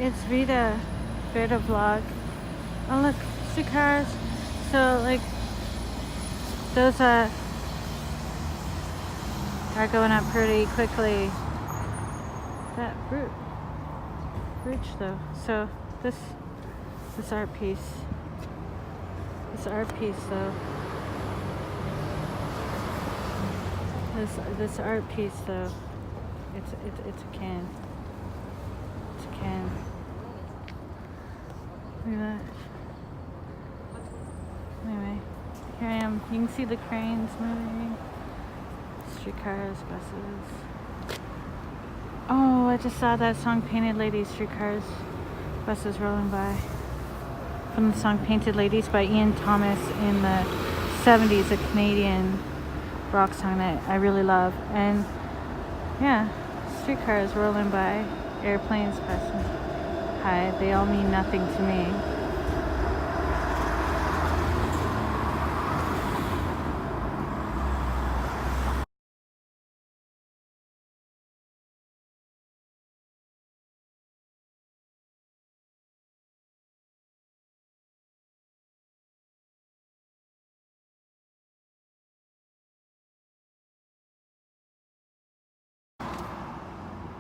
It's Rita vlog. Oh look, streetcars. So like those are going up pretty quickly. That bridge though. So this art piece. This art piece though. This art piece though. It's a can. It's a can. Look at that. Anyway, here I am. You can see the cranes moving. Streetcars, buses. Oh, I just saw that song Painted Ladies, Streetcars, Buses Rolling By. From the song Painted Ladies by Ian Thomas in the 70s, a Canadian rock song that I really love. And yeah, streetcars rolling by, airplanes passing high. They all mean nothing to me.